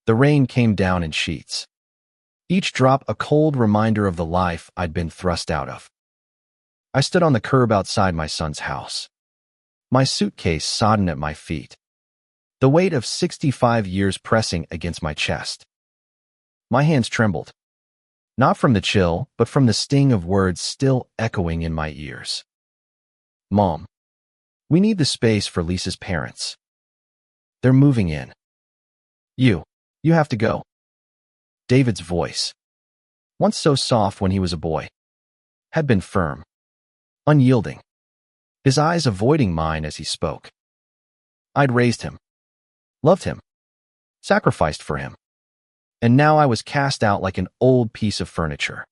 The rain came down in sheets, each drop a cold reminder of the life I'd been thrust out of. I stood on the curb outside my son's house, my suitcase sodden at my feet, the weight of 65 years pressing against my chest. My hands trembled, not from the chill, but from the sting of words still echoing in my ears. Mom, we need the space for Lisa's parents. They're moving in. You have to go. David's voice, once so soft when he was a boy, had been firm, unyielding, his eyes avoiding mine as he spoke. I'd raised him, loved him, sacrificed for him, and now I was cast out like an old piece of furniture,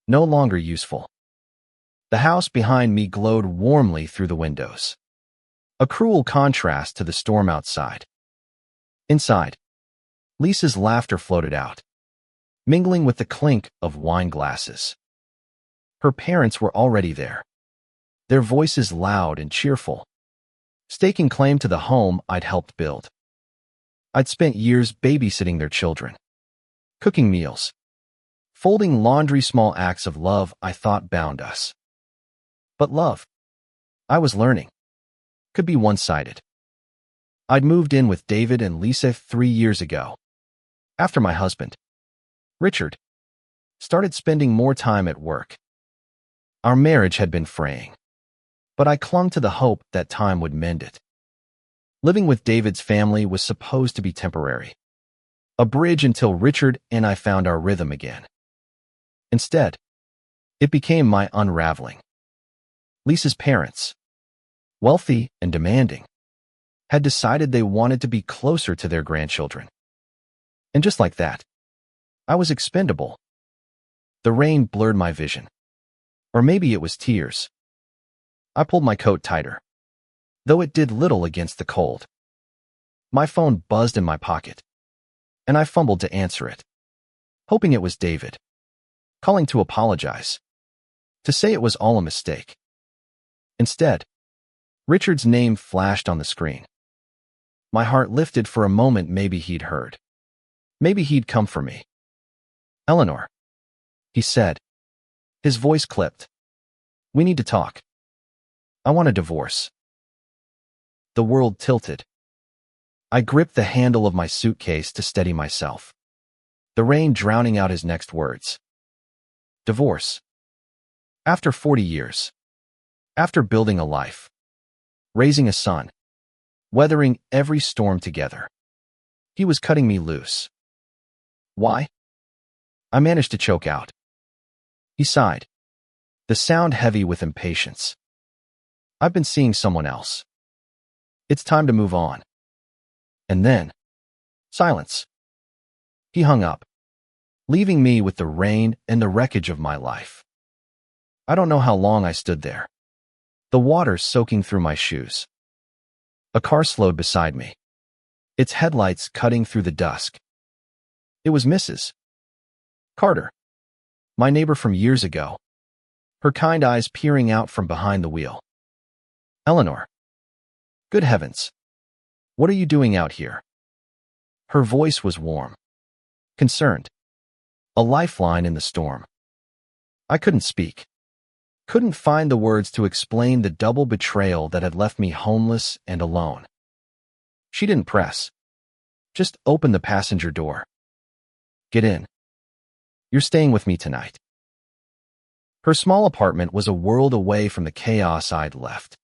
no longer useful. The house behind me glowed warmly through the windows, a cruel contrast to the storm outside. Inside, Lisa's laughter floated out, mingling with the clink of wine glasses. Her parents were already there, their voices loud and cheerful, staking claim to the home I'd helped build. I'd spent years babysitting their children, cooking meals, folding laundry, small acts of love I thought bound us. But love, I was learning, could be one-sided. I'd moved in with David and Lisa 3 years ago, after my husband, Richard, started spending more time at work. Our marriage had been fraying, but I clung to the hope that time would mend it. Living with David's family was supposed to be temporary, a bridge until Richard and I found our rhythm again. Instead, it became my unraveling. Lisa's parents, wealthy and demanding, had decided they wanted to be closer to their grandchildren. And just like that, I was expendable. The rain blurred my vision. Or maybe it was tears. I pulled my coat tighter, though it did little against the cold. My phone buzzed in my pocket, and I fumbled to answer it, hoping it was David, calling to apologize, to say it was all a mistake. Instead, Richard's name flashed on the screen. My heart lifted for a moment. Maybe he'd heard. Maybe he'd come for me. Eleanor, he said. His voice clipped. We need to talk. I want a divorce. The world tilted. I gripped the handle of my suitcase to steady myself, the rain drowning out his next words. Divorce. After 40 years. After building a life. Raising a son. Weathering every storm together. He was cutting me loose. Why? I managed to choke out. He sighed, the sound heavy with impatience. I've been seeing someone else. It's time to move on. And then, silence. He hung up, leaving me with the rain and the wreckage of my life. I don't know how long I stood there, the water soaking through my shoes. A car slowed beside me, its headlights cutting through the dusk. It was Mrs. Carter, my neighbor from years ago, her kind eyes peering out from behind the wheel. Eleanor. Good heavens. What are you doing out here? Her voice was warm, concerned, a lifeline in the storm. I couldn't speak, couldn't find the words to explain the double betrayal that had left me homeless and alone. She didn't press, just opened the passenger door. Get in. You're staying with me tonight. Her small apartment was a world away from the chaos I'd left.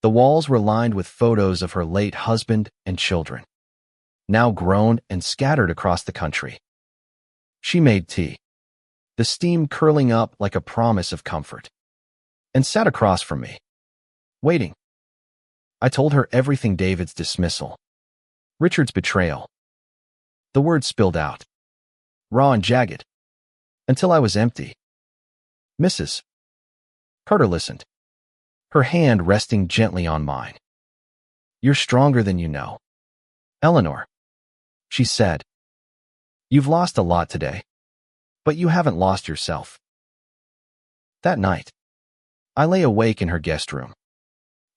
The walls were lined with photos of her late husband and children, now grown and scattered across the country. She made tea, the steam curling up like a promise of comfort, and sat across from me, waiting. I told her everything: David's dismissal, Richard's betrayal. The words spilled out, raw and jagged, until I was empty. Mrs. Carter listened, her hand resting gently on mine. You're stronger than you know, Eleanor, she said. You've lost a lot today, but you haven't lost yourself. That night, I lay awake in her guest room,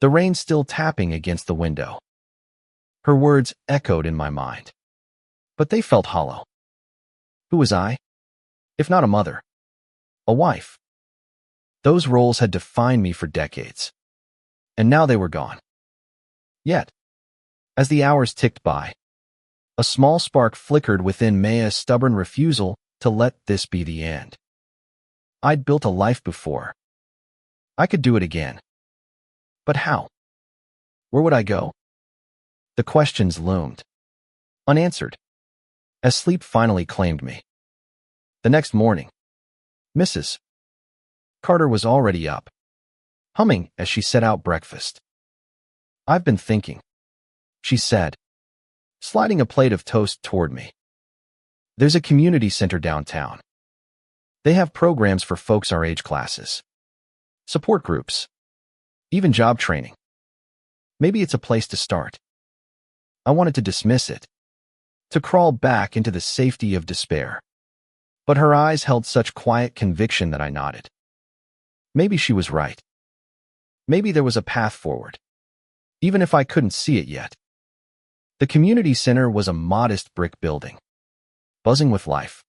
the rain still tapping against the window. Her words echoed in my mind. but they felt hollow. Who was I? If not a mother, a wife. Those roles had defined me for decades, and now they were gone. Yet, as the hours ticked by, a small spark flickered within Maya's stubborn refusal to let this be the end. I'd built a life before. I could do it again. But how? Where would I go? The questions loomed, unanswered, as sleep finally claimed me. The next morning, Mrs. Carter was already up, humming as she set out breakfast. "I've been thinking," she said, sliding a plate of toast toward me. "There's a community center downtown. They have programs for folks our age classes, support groups, even job training. Maybe it's a place to start." I wanted to dismiss it, to crawl back into the safety of despair. But her eyes held such quiet conviction that I nodded. Maybe she was right. Maybe there was a path forward, even if I couldn't see it yet. The community center was a modest brick building, buzzing with life.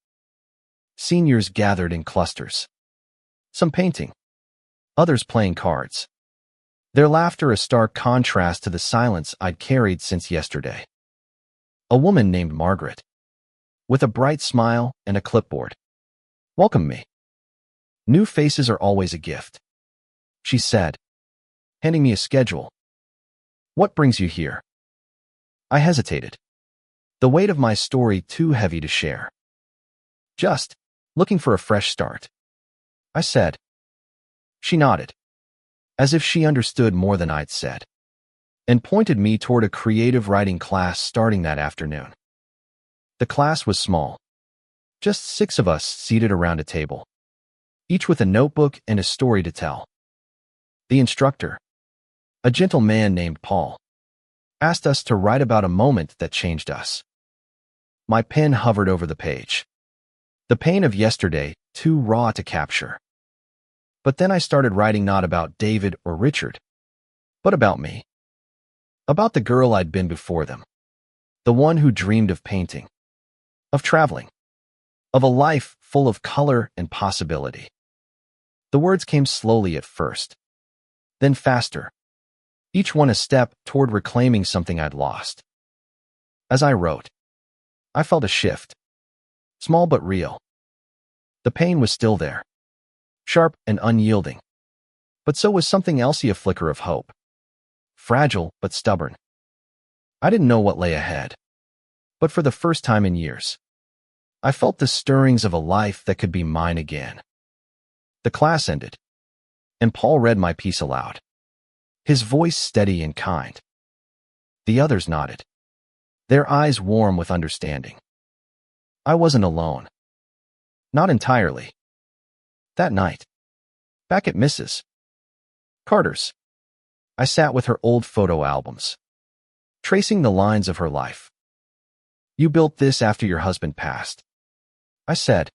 Seniors gathered in clusters, some painting, others playing cards. Their laughter a stark contrast to the silence I'd carried since yesterday. A woman named Margaret, with a bright smile and a clipboard, welcomed me. "New faces are always a gift," she said, handing me a schedule. "What brings you here?" I hesitated, the weight of my story too heavy to share. "Just looking for a fresh start," I said. She nodded, as if she understood more than I'd said, and pointed me toward a creative writing class starting that afternoon. The class was small, just 6 of us seated around a table, each with a notebook and a story to tell. The instructor, a gentle man named Paul, asked us to write about a moment that changed us. My pen hovered over the page, the pain of yesterday too raw to capture. But then I started writing not about David or Richard, but about me. About the girl I'd been before them, the one who dreamed of painting, of traveling, of a life full of color and possibility. The words came slowly at first, then faster, each one a step toward reclaiming something I'd lost. As I wrote, I felt a shift, small but real. The pain was still there, sharp and unyielding, but so was something else, a flicker of hope, fragile but stubborn. I didn't know what lay ahead, but for the first time in years, I felt the stirrings of a life that could be mine again. The class ended, and Paul read my piece aloud, his voice steady and kind. The others nodded, their eyes warm with understanding. I wasn't alone. Not entirely. That night, back at Mrs. Carter's, I sat with her old photo albums, tracing the lines of her life. "You built this after your husband passed," I said,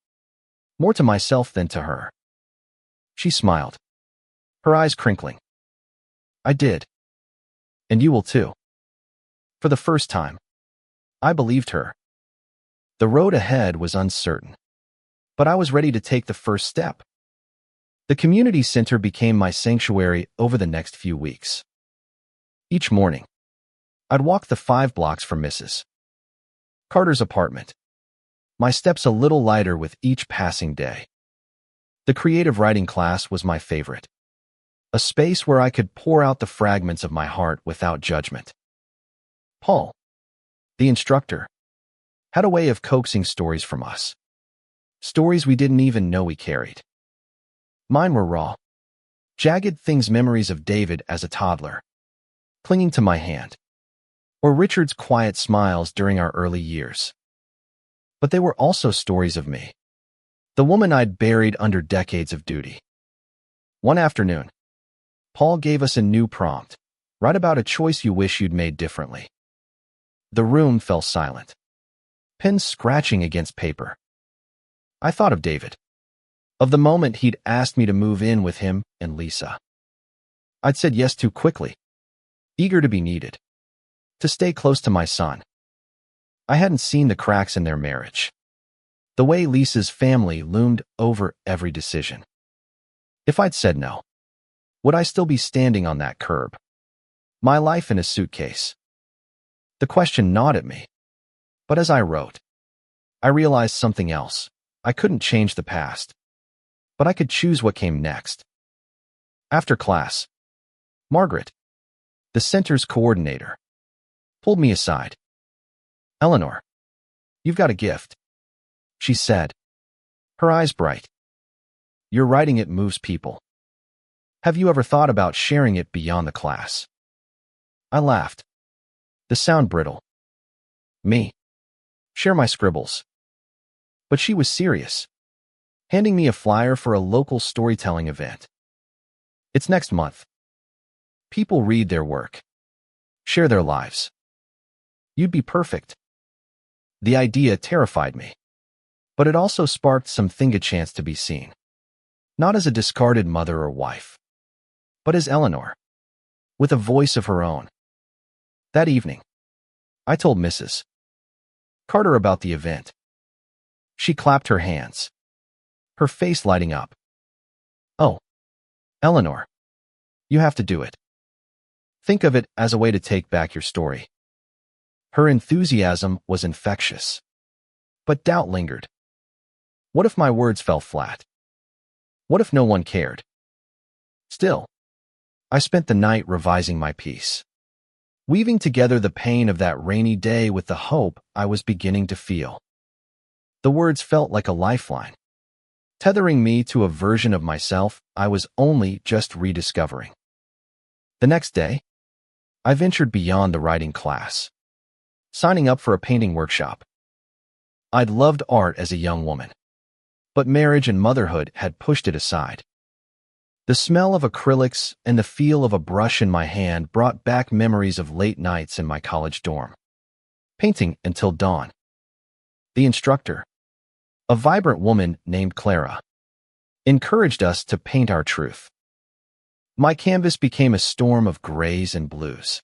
more to myself than to her. She smiled, her eyes crinkling. "I did. And you will too." For the first time, I believed her. The road ahead was uncertain, but I was ready to take the first step. The community center became my sanctuary over the next few weeks. Each morning, I'd walk the 5 blocks from Mrs. Carter's apartment, my steps a little lighter with each passing day. The creative writing class was my favorite, a space where I could pour out the fragments of my heart without judgment. Paul, the instructor, had a way of coaxing stories from us, stories we didn't even know we carried. Mine were raw, jagged things, memories of David as a toddler, clinging to my hand, or Richard's quiet smiles during our early years. But they were also stories of me, the woman I'd buried under decades of duty. One afternoon, Paul gave us a new prompt: write about a choice you wish you'd made differently. The room fell silent, pens scratching against paper. I thought of David, of the moment he'd asked me to move in with him and Lisa. I'd said yes too quickly, eager to be needed, to stay close to my son. I hadn't seen the cracks in their marriage. The way Lisa's family loomed over every decision. If I'd said no, would I still be standing on that curb? My life in a suitcase. The question gnawed at me. But as I wrote, I realized something else. I couldn't change the past, but I could choose what came next. After class, Margaret, the center's coordinator, pulled me aside. "Eleanor, you've got a gift," she said, her eyes bright. "Your writing, it moves people. Have you ever thought about sharing it beyond the class?" I laughed. The sound brittle. Me? Share my scribbles. But she was serious, handing me a flyer for a local storytelling event. "It's next month. People read their work, share their lives. You'd be perfect." The idea terrified me, but it also sparked something, a chance to be seen. Not as a discarded mother or wife, but as Eleanor, with a voice of her own. That evening, I told Mrs. Carter about the event. She clapped her hands, her face lighting up. "Oh, Eleanor, you have to do it. Think of it as a way to take back your story." Her enthusiasm was infectious, but doubt lingered. What if my words fell flat? What if no one cared? Still, I spent the night revising my piece, weaving together the pain of that rainy day with the hope I was beginning to feel. The words felt like a lifeline, tethering me to a version of myself I was only just rediscovering. The next day, I ventured beyond the writing class, signing up for a painting workshop. I'd loved art as a young woman, but marriage and motherhood had pushed it aside. The smell of acrylics and the feel of a brush in my hand brought back memories of late nights in my college dorm, painting until dawn. The instructor, a vibrant woman named Clara, encouraged us to paint our truth. My canvas became a storm of grays and blues,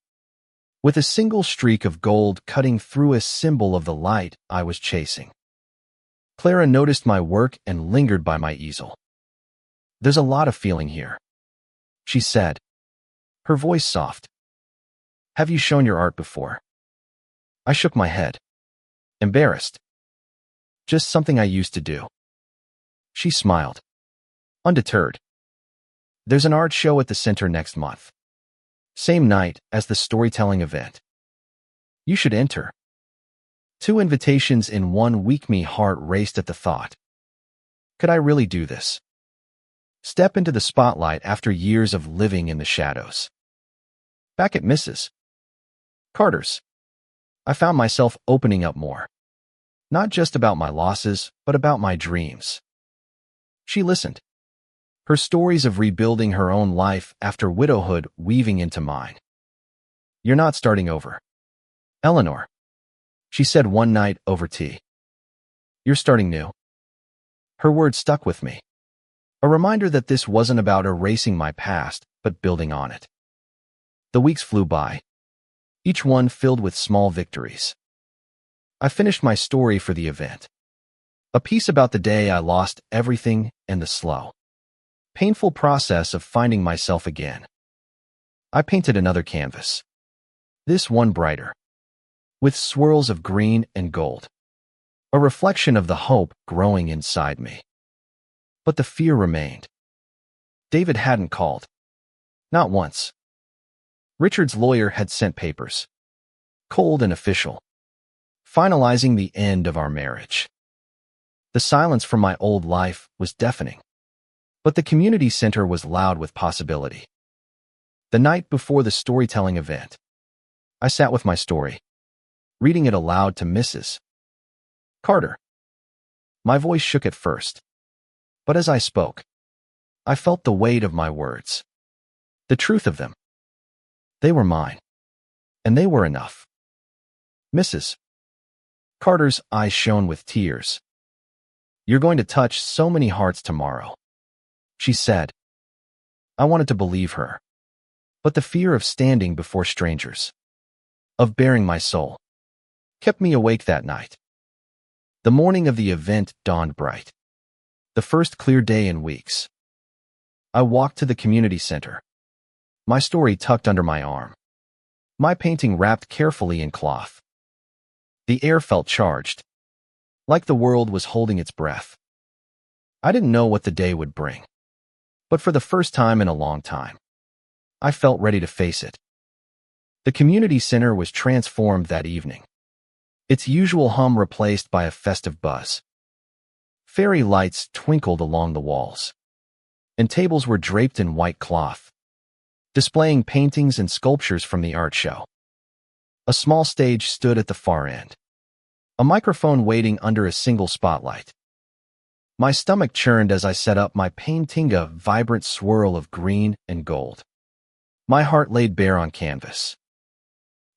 with a single streak of gold cutting through, a symbol of the light I was chasing. Clara noticed my work and lingered by my easel. "There's a lot of feeling here," she said, her voice soft. "Have you shown your art before?" I shook my head, embarrassed. "Just something I used to do." She smiled, undeterred. "There's an art show at the center next month, same night as the storytelling event. You should enter." 2 invitations in 1 week. My heart raced at the thought. Could I really do this? Step into the spotlight after years of living in the shadows. Back at Mrs. Carter's, I found myself opening up more. Not just about my losses, but about my dreams. She listened, her stories of rebuilding her own life after widowhood weaving into mine. "You're not starting over, Eleanor," she said one night over tea. "You're starting new." Her words stuck with me, a reminder that this wasn't about erasing my past, but building on it. The weeks flew by, each one filled with small victories. I finished my story for the event, a piece about the day I lost everything and the slow, painful process of finding myself again. I painted another canvas, this one brighter, with swirls of green and gold, a reflection of the hope growing inside me. But the fear remained. David hadn't called. Not once. Richard's lawyer had sent papers, cold and official, finalizing the end of our marriage. The silence from my old life was deafening, but the community center was loud with possibility. The night before the storytelling event, I sat with my story, reading it aloud to Mrs. Carter. My voice shook at first, but as I spoke, I felt the weight of my words, the truth of them. They were mine, and they were enough. Mrs. Carter's eyes shone with tears. "You're going to touch so many hearts tomorrow," she said. I wanted to believe her, but the fear of standing before strangers, of baring my soul, kept me awake that night. The morning of the event dawned bright. The first clear day in weeks. I walked to the community center, my story tucked under my arm, my painting wrapped carefully in cloth. The air felt charged, like the world was holding its breath. I didn't know what the day would bring, but for the first time in a long time, I felt ready to face it. The community center was transformed that evening, its usual hum replaced by a festive buzz. Fairy lights twinkled along the walls, and tables were draped in white cloth, displaying paintings and sculptures from the art show. A small stage stood at the far end, a microphone waiting under a single spotlight. My stomach churned as I set up my painting, a vibrant swirl of green and gold. My heart laid bare on canvas.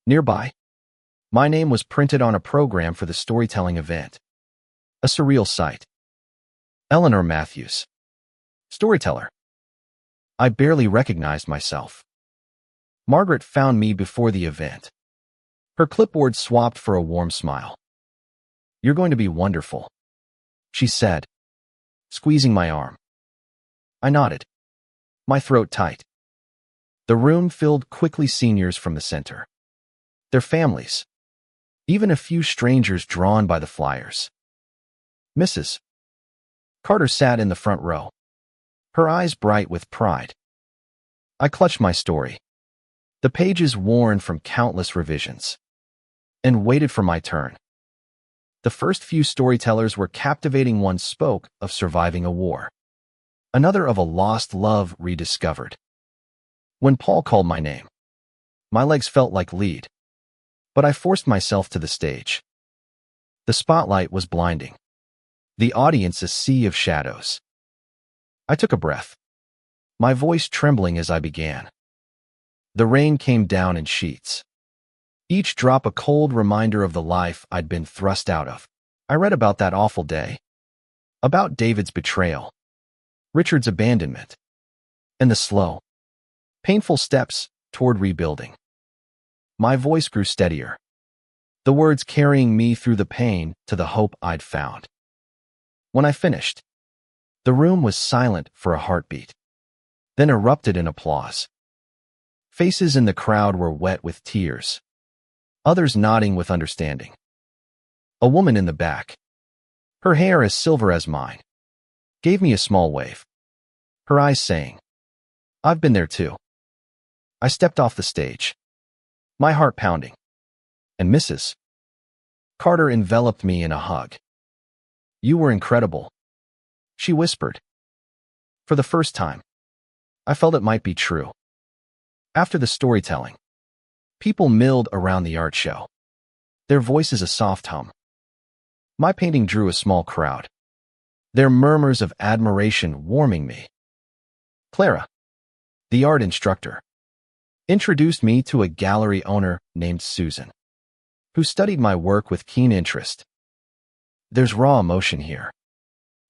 Nearby, my name was printed on a program for the storytelling event. A surreal sight. Eleanor Matthews, storyteller. I barely recognized myself. Margaret found me before the event. Her clipboard swapped for a warm smile. "You're going to be wonderful," she said, squeezing my arm. I nodded, my throat tight. The room filled quickly, seniors from the center, their families, even a few strangers drawn by the flyers. Mrs. Carter sat in the front row, her eyes bright with pride. I clutched my story, the pages worn from countless revisions, and waited for my turn. The first few storytellers were captivating. One spoke of surviving a war, another of a lost love rediscovered. When Paul called my name, my legs felt like lead, but I forced myself to the stage. The spotlight was blinding, the audience a sea of shadows. I took a breath, my voice trembling as I began. The rain came down in sheets, each drop a cold reminder of the life I'd been thrust out of. I read about that awful day, about David's betrayal, Richard's abandonment, and the slow, painful steps toward rebuilding. My voice grew steadier, the words carrying me through the pain to the hope I'd found. When I finished, the room was silent for a heartbeat, then erupted in applause. Faces in the crowd were wet with tears, others nodding with understanding. A woman in the back, her hair as silver as mine, gave me a small wave, her eyes saying, "I've been there too." I stepped off the stage, my heart pounding, and Mrs. Carter enveloped me in a hug. "You were incredible," she whispered. For the first time, I felt it might be true. After the storytelling, people milled around the art show, their voices a soft hum. My painting drew a small crowd, their murmurs of admiration warming me. Clara, the art instructor, introduced me to a gallery owner named Susan, who studied my work with keen interest. "There's raw emotion here,"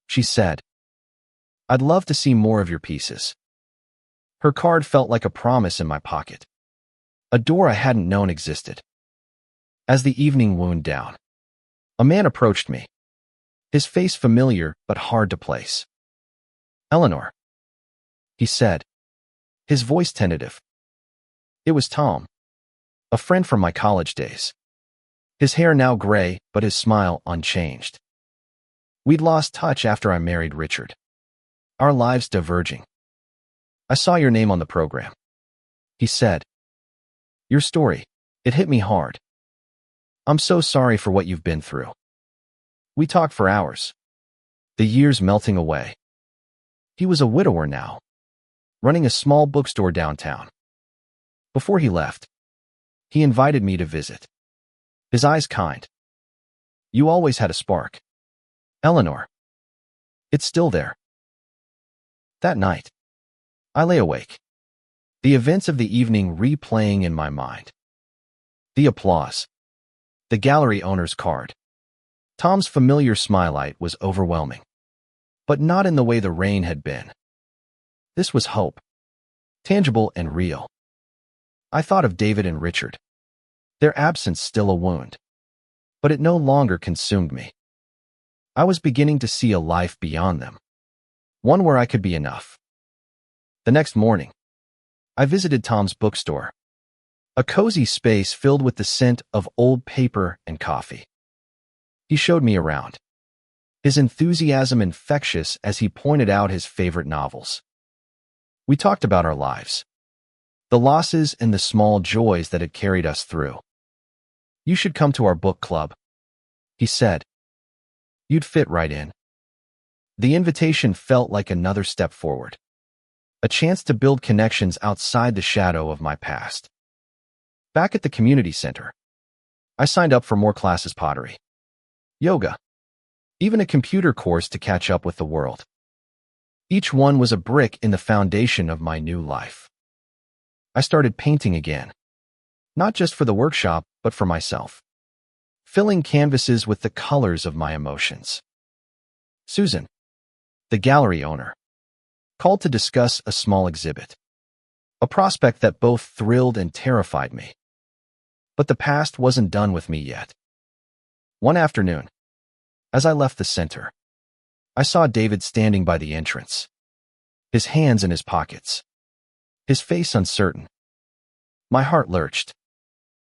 she said. "I'd love to see more of your pieces." Her card felt like a promise in my pocket, a door I hadn't known existed. As the evening wound down, a man approached me, his face familiar but hard to place. "Eleanor," he said, his voice tentative. It was Tom, a friend from my college days, his hair now gray but his smile unchanged. We'd lost touch after I married Richard, our lives diverging. "I saw your name on the program," he said. "Your story, it hit me hard. I'm so sorry for what you've been through." We talked for hours, the years melting away. He was a widower now, running a small bookstore downtown. Before he left, he invited me to visit, his eyes kind. "You always had a spark, Eleanor. It's still there." That night, I lay awake, the events of the evening replaying in my mind. The applause, the gallery owner's card, Tom's familiar smile was overwhelming, but not in the way the rain had been. This was hope, tangible and real. I thought of David and Richard, their absence still a wound. but it no longer consumed me. I was beginning to see a life beyond them, one where I could be enough. The next morning, I visited Tom's bookstore, a cozy space filled with the scent of old paper and coffee. He showed me around, his enthusiasm infectious as he pointed out his favorite novels. We talked about our lives, the losses and the small joys that had carried us through. "You should come to our book club," he said. "You'd fit right in." The invitation felt like another step forward, a chance to build connections outside the shadow of my past. Back at the community center, I signed up for more classes: pottery, yoga, even a computer course to catch up with the world. Each one was a brick in the foundation of my new life. I started painting again, not just for the workshop, but for myself, filling canvases with the colors of my emotions. Susan, the gallery owner, called to discuss a small exhibit, a prospect that both thrilled and terrified me. But the past wasn't done with me yet. One afternoon, as I left the center, I saw David standing by the entrance, his hands in his pockets, his face uncertain. My heart lurched,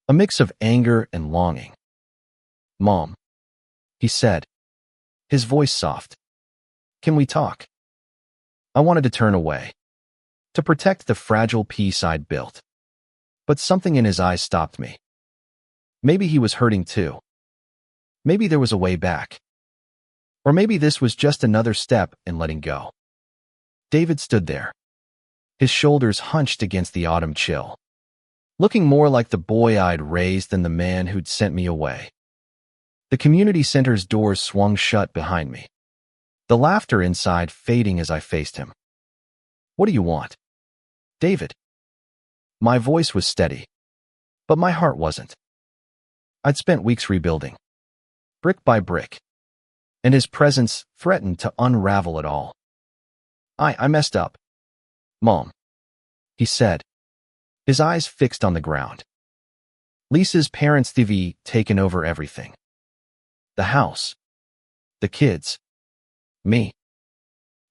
a mix of anger and longing. "Mom," he said, his voice soft, "can we talk?" I wanted to turn away, to protect the fragile peace I'd built. But something in his eyes stopped me. Maybe he was hurting too. Maybe there was a way back. Or maybe this was just another step in letting go. David stood there, his shoulders hunched against the autumn chill, looking more like the boy I'd raised than the man who'd sent me away. The community center's doors swung shut behind me, the laughter inside fading as I faced him. "What do you want?" "David." My voice was steady, but my heart wasn't. I'd spent weeks rebuilding, brick by brick, and his presence threatened to unravel it all. I messed up, Mom," he said, his eyes fixed on the ground. "Lisa's parents' TV taken over everything. The house, the kids, me.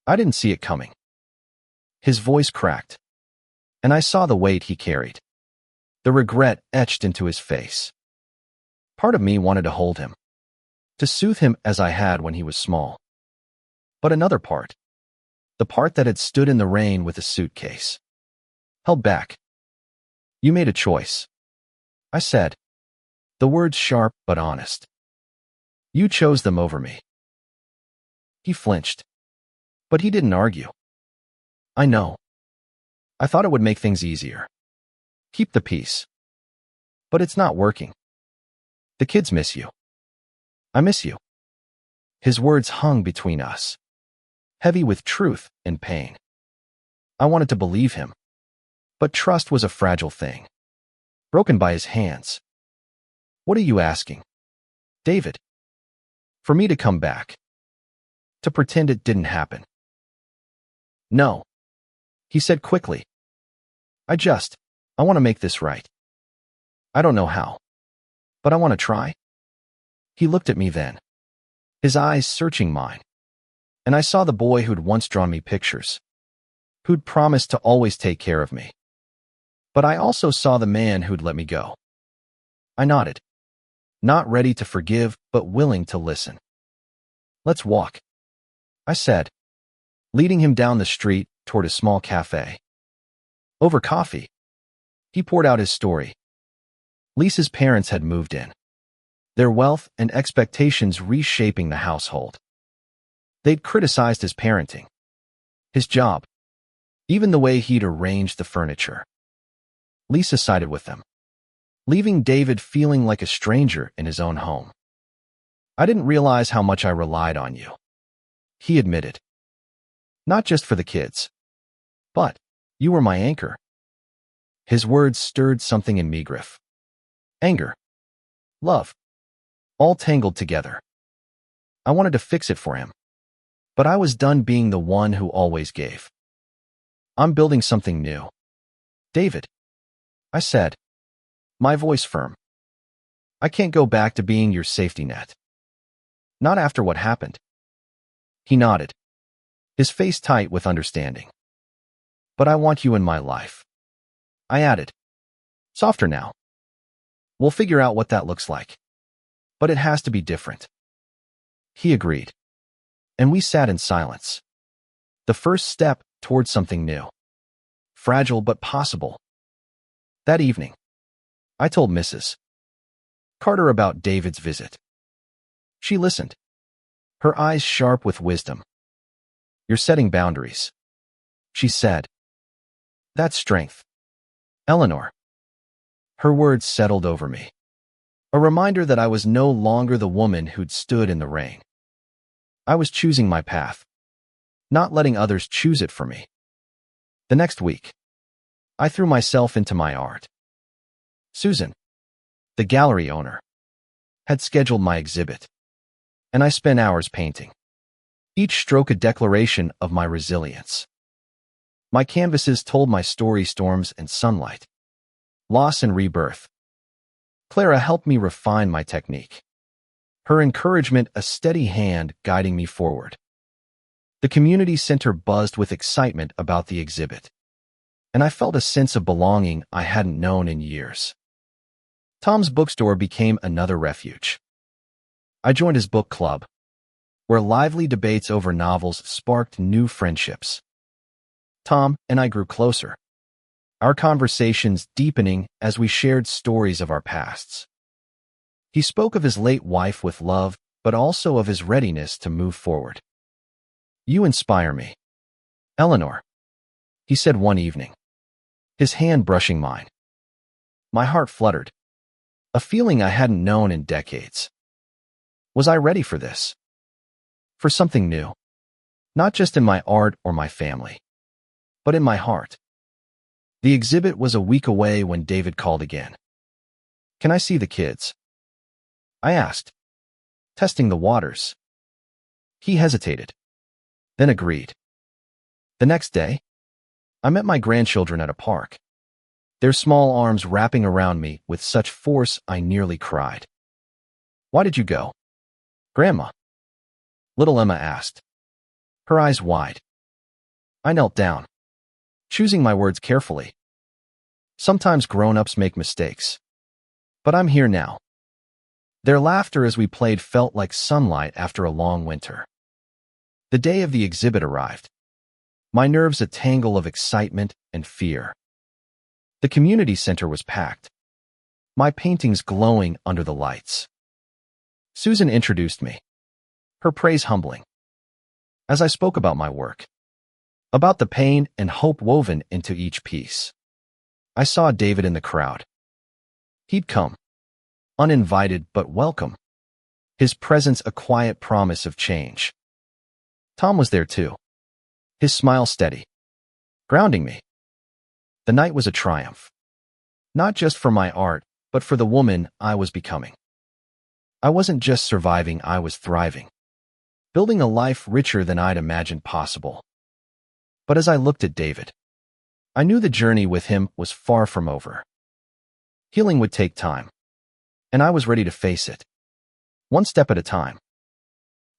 I didn't see it coming." His voice cracked, and I saw the weight he carried, the regret etched into his face. Part of me wanted to hold him, to soothe him as I had when he was small. But another part, the part that had stood in the rain with a suitcase, held back. "You made a choice," I said, the words sharp but honest. "You chose them over me." He flinched, but he didn't argue. "I know. I thought it would make things easier. Keep the peace. But it's not working. The kids miss you. I miss you." His words hung between us, heavy with truth and pain. I wanted to believe him, but trust was a fragile thing, broken by his hands. "What are you asking, David?" "For me to come back. To pretend it didn't happen." "No," he said quickly. I want to make this right. I don't know how, but I want to try." He looked at me then, his eyes searching mine, and I saw the boy who'd once drawn me pictures, who'd promised to always take care of me. But I also saw the man who'd let me go. I nodded, not ready to forgive, but willing to listen. "Let's walk," I said, leading him down the street toward a small cafe. Over coffee, he poured out his story. Lisa's parents had moved in, their wealth and expectations reshaping the household. They'd criticized his parenting, his job, even the way he'd arranged the furniture. Lisa sided with them, leaving David feeling like a stranger in his own home. "I didn't realize how much I relied on you," he admitted. "Not just for the kids, but you were my anchor." His words stirred something in me, Griff. Anger, love, all tangled together. I wanted to fix it for him, but I was done being the one who always gave. "I'm building something new, David," I said, my voice firm. I can't go back to being your safety net. Not after what happened. He nodded, his face tight with understanding. But I want you in my life. I added, softer now. We'll figure out what that looks like. But it has to be different. He agreed. And we sat in silence. The first step towards something new. Fragile but possible. That evening, I told Mrs. Carter about David's visit. She listened, her eyes sharp with wisdom. You're setting boundaries, she said. That's strength. Eleanor. Her words settled over me. A reminder that I was no longer the woman who'd stood in the rain. I was choosing my path, not letting others choose it for me. The next week, I threw myself into my art. Susan, the gallery owner, had scheduled my exhibit, and I spent hours painting, each stroke a declaration of my resilience. My canvases told my story: storms and sunlight, loss and rebirth. Clara helped me refine my technique, her encouragement a steady hand guiding me forward. The community center buzzed with excitement about the exhibit, and I felt a sense of belonging I hadn't known in years. Tom's bookstore became another refuge. I joined his book club, where lively debates over novels sparked new friendships. Tom and I grew closer, our conversations deepening as we shared stories of our pasts. He spoke of his late wife with love, but also of his readiness to move forward. You inspire me, Eleanor, he said one evening, his hand brushing mine. My heart fluttered, a feeling I hadn't known in decades. Was I ready for this? For something new, not just in my art or my family, but in my heart. The exhibit was a week away when David called again. Can I see the kids? I asked, testing the waters. He hesitated, then agreed. The next day, I met my grandchildren at a park, their small arms wrapping around me with such force I nearly cried. Why did you go, Grandma? Little Emma asked, her eyes wide. I knelt down, choosing my words carefully. Sometimes grown-ups make mistakes, but I'm here now. Their laughter as we played felt like sunlight after a long winter. The day of the exhibit arrived, my nerves a tangle of excitement and fear. The community center was packed, my paintings glowing under the lights. Susan introduced me, her praise humbling. As I spoke about my work, about the pain and hope woven into each piece, I saw David in the crowd. He'd come, uninvited but welcome, his presence a quiet promise of change. Tom was there too, his smile steady, grounding me. The night was a triumph, not just for my art, but for the woman I was becoming. I wasn't just surviving, I was thriving, building a life richer than I'd imagined possible. But as I looked at David, I knew the journey with him was far from over. Healing would take time, and I was ready to face it, one step at a time.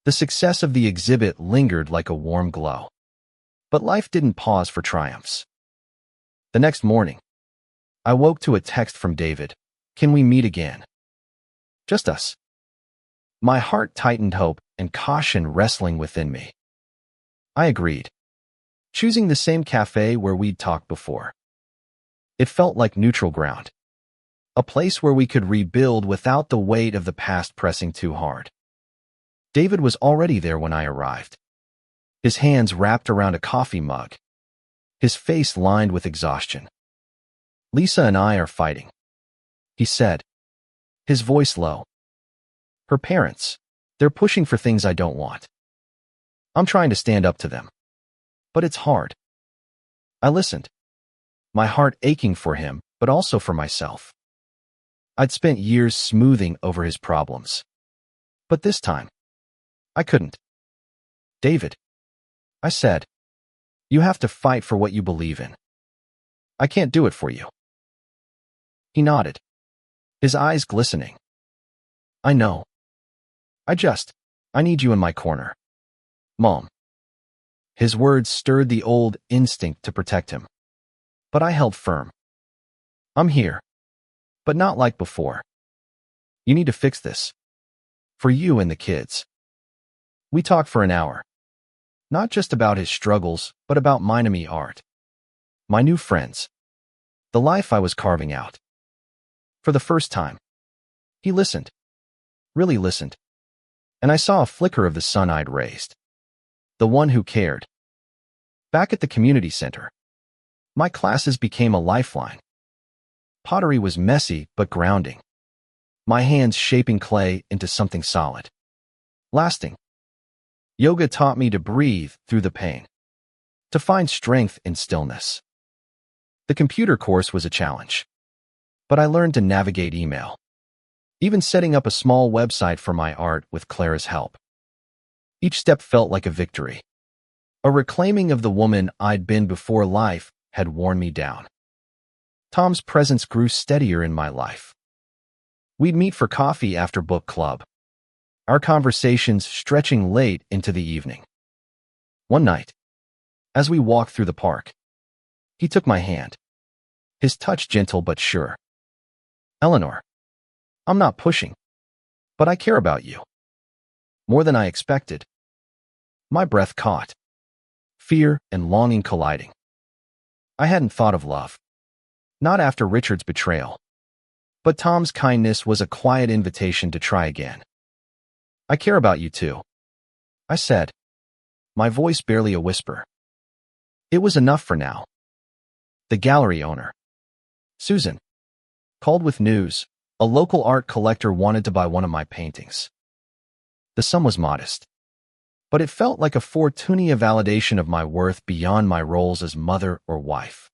The success of the exhibit lingered like a warm glow, but life didn't pause for triumphs. The next morning, I woke to a text from David. Can we meet again? Just us. My heart tightened, hope and caution wrestling within me. I agreed, choosing the same cafe where we'd talked before. It felt like neutral ground, a place where we could rebuild without the weight of the past pressing too hard. David was already there when I arrived, his hands wrapped around a coffee mug, his face lined with exhaustion. Lisa and I are fighting, he said, his voice low. Her parents, they're pushing for things I don't want. I'm trying to stand up to them, but it's hard. I listened, my heart aching for him, but also for myself. I'd spent years smoothing over his problems, but this time, I couldn't. David, I said, you have to fight for what you believe in. I can't do it for you. He nodded, his eyes glistening. I know. I need you in my corner. Mom. His words stirred the old instinct to protect him. But I held firm. I'm here. But not like before. You need to fix this. For you and the kids. We talked for an hour. Not just about his struggles, but about mine and me art. My new friends. The life I was carving out. For the first time. He listened. Really listened. And I saw a flicker of the sun I'd raised. The one who cared. Back at the community center. My classes became a lifeline. Pottery was messy but grounding. My hands shaping clay into something solid. Lasting. Yoga taught me to breathe through the pain. To find strength in stillness. The computer course was a challenge. But I learned to navigate email. Even setting up a small website for my art with Clara's help. Each step felt like a victory. A reclaiming of the woman I'd been before life had worn me down. Tom's presence grew steadier in my life. We'd meet for coffee after book club. Our conversations stretching late into the evening. One night, as we walked through the park, he took my hand. His touch gentle but sure. Eleanor, I'm not pushing, but I care about you. More than I expected. My breath caught. Fear and longing colliding. I hadn't thought of love. Not after Richard's betrayal. But Tom's kindness was a quiet invitation to try again. I care about you too, I said, my voice barely a whisper. It was enough for now. The gallery owner, Susan, called with news. A local art collector wanted to buy one of my paintings. The sum was modest, but it felt like a fortunia validation of my worth beyond my roles as mother or wife.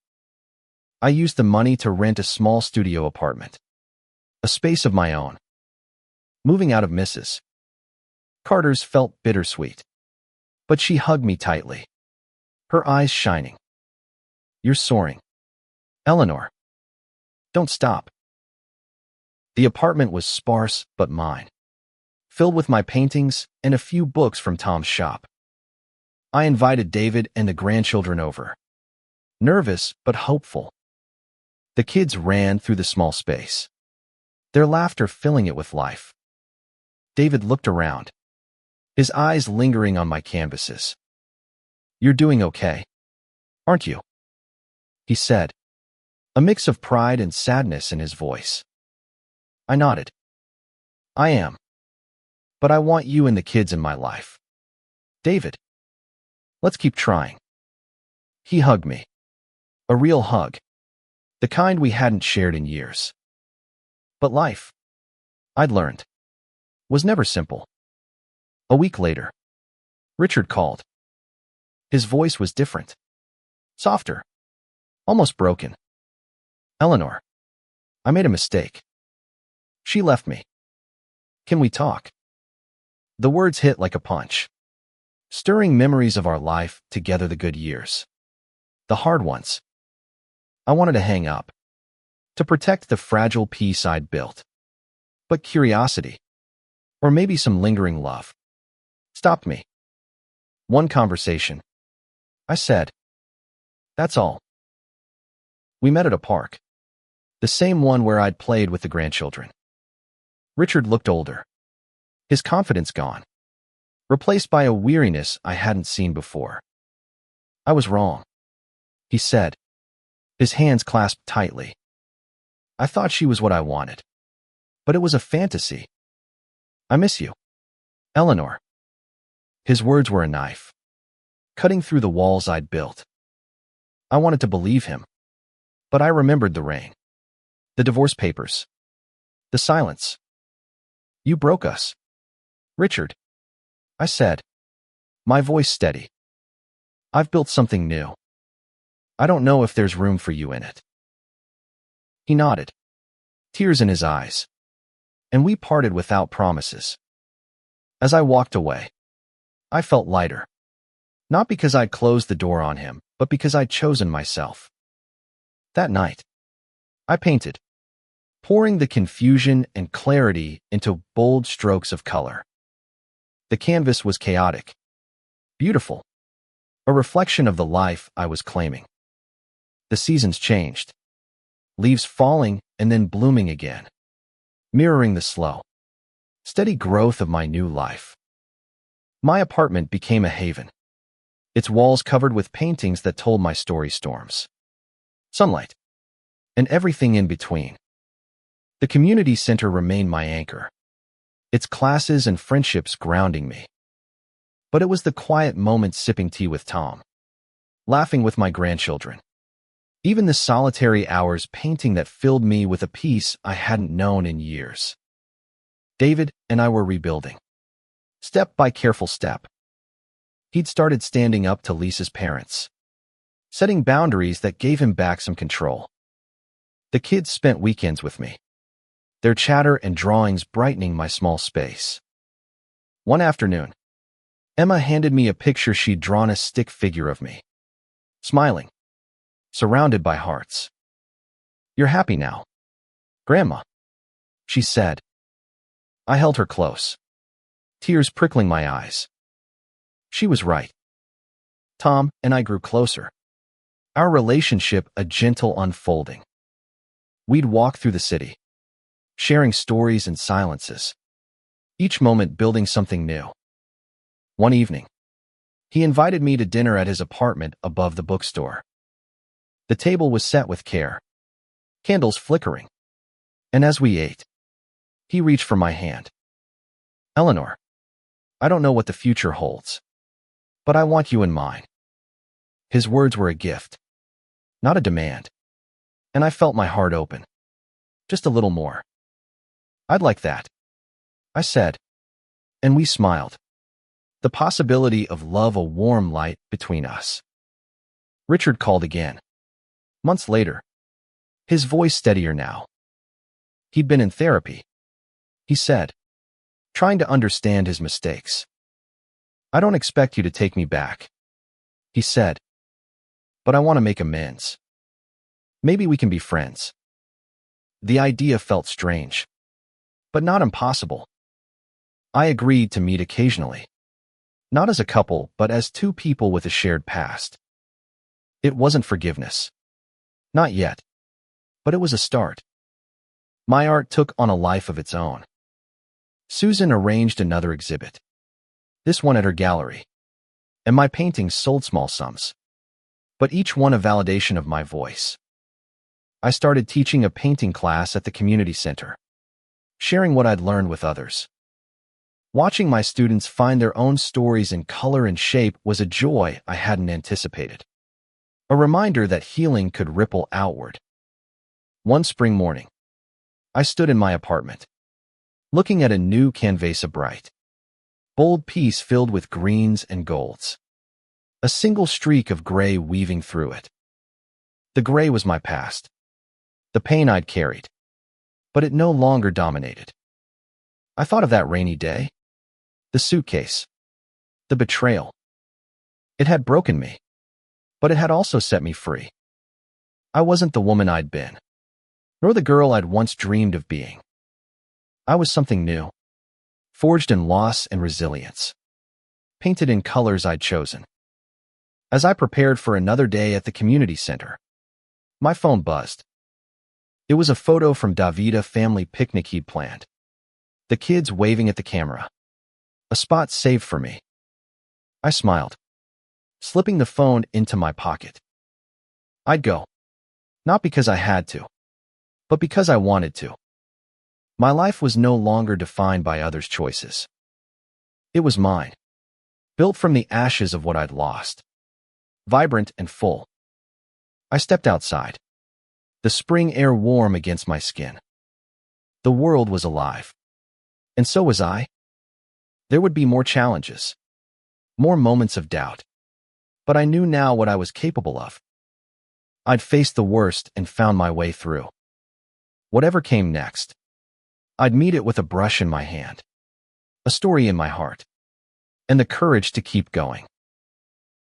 I used the money to rent a small studio apartment, a space of my own. Moving out of Mrs. Carter's felt bittersweet, but she hugged me tightly, her eyes shining. You're soaring, Eleanor. Don't stop. The apartment was sparse but mine, filled with my paintings and a few books from Tom's shop. I invited David and the grandchildren over, nervous but hopeful. The kids ran through the small space, their laughter filling it with life. David looked around, his eyes lingering on my canvases. You're doing okay, aren't you? He said, a mix of pride and sadness in his voice. I nodded. I am. But I want you and the kids in my life. David. Let's keep trying. He hugged me. A real hug. The kind we hadn't shared in years. But life, I'd learned, was never simple. A week later, Richard called. His voice was different. Softer. Almost broken. Eleanor, I made a mistake. She left me. Can we talk? The words hit like a punch, stirring memories of our life together, the good years. The hard ones. I wanted to hang up, to protect the fragile peace I'd built. But curiosity, or maybe some lingering love, stopped me. One conversation. I said, that's all. We met at a park, the same one where I'd played with the grandchildren. Richard looked older, his confidence gone, replaced by a weariness I hadn't seen before. I was wrong, he said, his hands clasped tightly. I thought she was what I wanted, but it was a fantasy. I miss you, Eleanor. His words were a knife, cutting through the walls I'd built. I wanted to believe him, but I remembered the rain, the divorce papers, the silence. You broke us, Richard, I said, my voice steady. I've built something new. I don't know if there's room for you in it. He nodded, tears in his eyes, and we parted without promises. As I walked away, I felt lighter, not because I'd closed the door on him, but because I'd chosen myself. That night, I painted, pouring the confusion and clarity into bold strokes of color. The canvas was chaotic, beautiful, a reflection of the life I was claiming. The seasons changed, leaves falling and then blooming again, mirroring the slow, steady growth of my new life. My apartment became a haven, its walls covered with paintings that told my story: storms, sunlight, and everything in between. The community center remained my anchor, its classes and friendships grounding me. But it was the quiet moments, sipping tea with Tom, laughing with my grandchildren, even the solitary hours painting, that filled me with a peace I hadn't known in years. David and I were rebuilding, step by careful step. He'd started standing up to Lisa's parents, setting boundaries that gave him back some control. The kids spent weekends with me, their chatter and drawings brightening my small space. One afternoon, Emma handed me a picture she'd drawn, a stick figure of me, smiling, surrounded by hearts. "You're happy now, Grandma," she said. I held her close, tears prickling my eyes. She was right. Tom and I grew closer, our relationship a gentle unfolding. We'd walk through the city, sharing stories and silences, each moment building something new. One evening, he invited me to dinner at his apartment above the bookstore. The table was set with care, candles flickering, and as we ate, he reached for my hand. "Eleanor, I don't know what the future holds, but I want you in mine." His words were a gift, not a demand, and I felt my heart open. "Just a little more." "I'd like that," I said, and we smiled, the possibility of love a warm light between us. Richard called again, months later, his voice steadier now. He'd been in therapy, he said, trying to understand his mistakes. "I don't expect you to take me back," he said, "but I want to make amends. Maybe we can be friends." The idea felt strange, but not impossible. I agreed to meet occasionally, not as a couple, but as two people with a shared past. It wasn't forgiveness. Not yet. But it was a start. My art took on a life of its own. Susan arranged another exhibit, this one at her gallery, and my paintings sold small sums, but each one a validation of my voice. I started teaching a painting class at the community center, sharing what I'd learned with others. Watching my students find their own stories in color and shape was a joy I hadn't anticipated, a reminder that healing could ripple outward. One spring morning, I stood in my apartment, looking at a new canvas, a bright, bold piece filled with greens and golds, a single streak of gray weaving through it. The gray was my past, the pain I'd carried, but it no longer dominated. I thought of that rainy day, the suitcase, the betrayal. It had broken me, but it had also set me free. I wasn't the woman I'd been, nor the girl I'd once dreamed of being. I was something new, forged in loss and resilience, painted in colors I'd chosen. As I prepared for another day at the community center, my phone buzzed. It was a photo from Davida family picnic he'd planned, the kids waving at the camera, a spot saved for me. I smiled, slipping the phone into my pocket. I'd go, not because I had to, but because I wanted to. My life was no longer defined by others' choices. It was mine, built from the ashes of what I'd lost, vibrant and full. I stepped outside, the spring air warm against my skin. The world was alive, and so was I. There would be more challenges, more moments of doubt, but I knew now what I was capable of. I'd faced the worst and found my way through. Whatever came next, I'd meet it with a brush in my hand, a story in my heart, and the courage to keep going.